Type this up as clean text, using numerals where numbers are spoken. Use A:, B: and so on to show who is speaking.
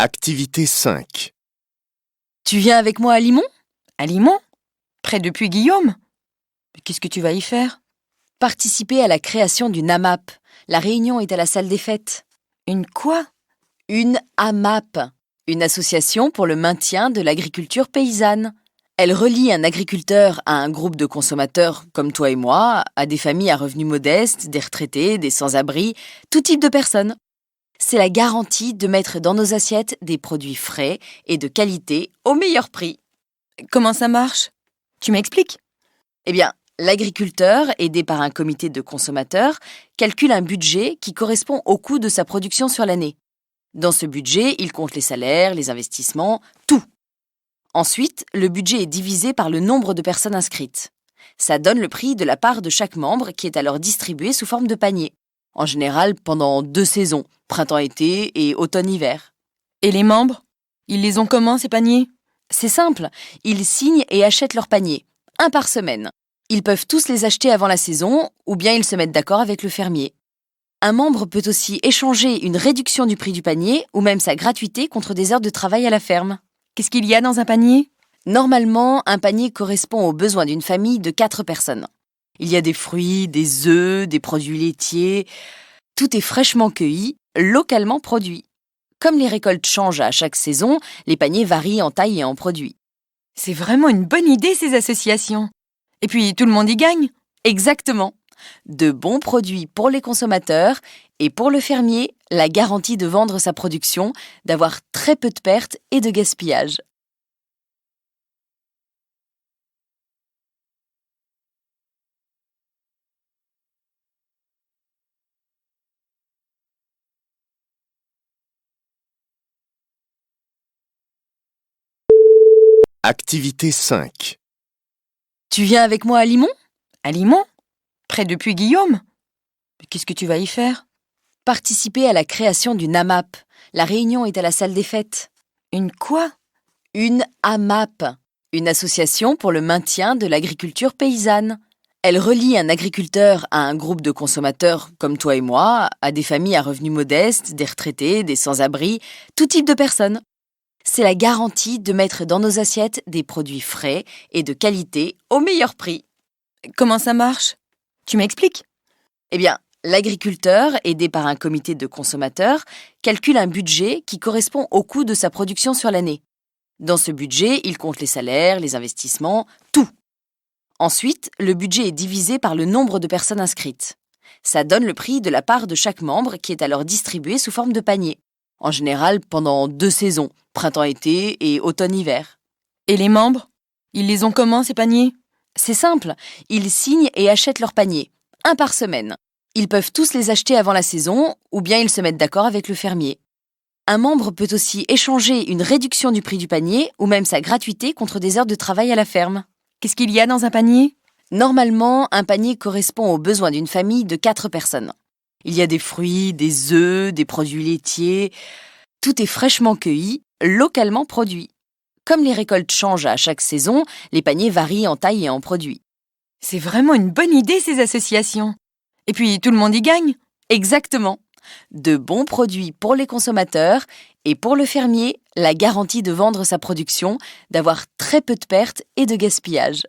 A: Activité 5.
B: Tu viens avec moi à Limon? À Limon? Près de Puy-Guillaume? Mais qu'est-ce que tu vas y faire? Participer à la création d'une AMAP. La réunion est à la salle des fêtes. Une quoi? Une AMAP, une association pour le maintien de l'agriculture paysanne. Elle relie un agriculteur à un groupe de consommateurs comme toi et moi, à des familles à revenus modestes, des retraités, des sans-abri, tout type de personnes. C'est la garantie de mettre dans nos assiettes des produits frais et de qualité au meilleur prix. Comment ça marche? Tu m'expliques? Eh bien, l'agriculteur, aidé par un comité de consommateurs, calcule un budget qui correspond au coût de sa production sur l'année. Dans ce budget, il compte les salaires, les investissements, tout. Ensuite, le budget est divisé par le nombre de personnes inscrites. Ça donne le prix de la part de chaque membre qui est alors distribué sous forme de panier. En général pendant 2 saisons, printemps-été et automne-hiver. Et les membres? Ils les ont comment, ces paniers? C'est simple, ils signent et achètent leur panier, un par semaine. Ils peuvent tous les acheter avant la saison, ou bien ils se mettent d'accord avec le fermier. Un membre peut aussi échanger une réduction du prix du panier, ou même sa gratuité contre des heures de travail à la ferme. Qu'est-ce qu'il y a dans un panier? Normalement, un panier correspond aux besoins d'une famille de 4 personnes. Il y a des fruits, des œufs, des produits laitiers. Tout est fraîchement cueilli, localement produit. Comme les récoltes changent à chaque saison, les paniers varient en taille et en produits. C'est vraiment une bonne idée, ces associations. Et puis, tout le monde y gagne? Exactement. De bons produits pour les consommateurs et pour le fermier, la garantie de vendre sa production, d'avoir très peu de pertes et de gaspillage.
A: Activité 5.
B: Tu viens avec moi à Limon? À Limon? Près de Puy-Guillaume? Mais qu'est-ce que tu vas y faire? Participer à la création d'une AMAP. La réunion est à la salle des fêtes. Une quoi? Une AMAP, une association pour le maintien de l'agriculture paysanne. Elle relie un agriculteur à un groupe de consommateurs comme toi et moi, à des familles à revenus modestes, des retraités, des sans-abri, tout type de personnes. C'est la garantie de mettre dans nos assiettes des produits frais et de qualité au meilleur prix. Comment ça marche? Tu m'expliques? Eh bien, l'agriculteur, aidé par un comité de consommateurs, calcule un budget qui correspond au coût de sa production sur l'année. Dans ce budget, il compte les salaires, les investissements, tout. Ensuite, le budget est divisé par le nombre de personnes inscrites. Ça donne le prix de la part de chaque membre qui est alors distribué sous forme de panier. En général pendant 2 saisons, printemps-été et automne-hiver. Et les membres? Ils les ont comment, ces paniers? C'est simple, ils signent et achètent leur panier, un par semaine. Ils peuvent tous les acheter avant la saison, ou bien ils se mettent d'accord avec le fermier. Un membre peut aussi échanger une réduction du prix du panier, ou même sa gratuité contre des heures de travail à la ferme. Qu'est-ce qu'il y a dans un panier? Normalement, un panier correspond aux besoins d'une famille de 4 personnes. Il y a des fruits, des œufs, des produits laitiers. Tout est fraîchement cueilli, localement produit. Comme les récoltes changent à chaque saison, les paniers varient en taille et en produits. C'est vraiment une bonne idée, ces associations. Et puis, tout le monde y gagne? Exactement. De bons produits pour les consommateurs et pour le fermier, la garantie de vendre sa production, d'avoir très peu de pertes et de gaspillage.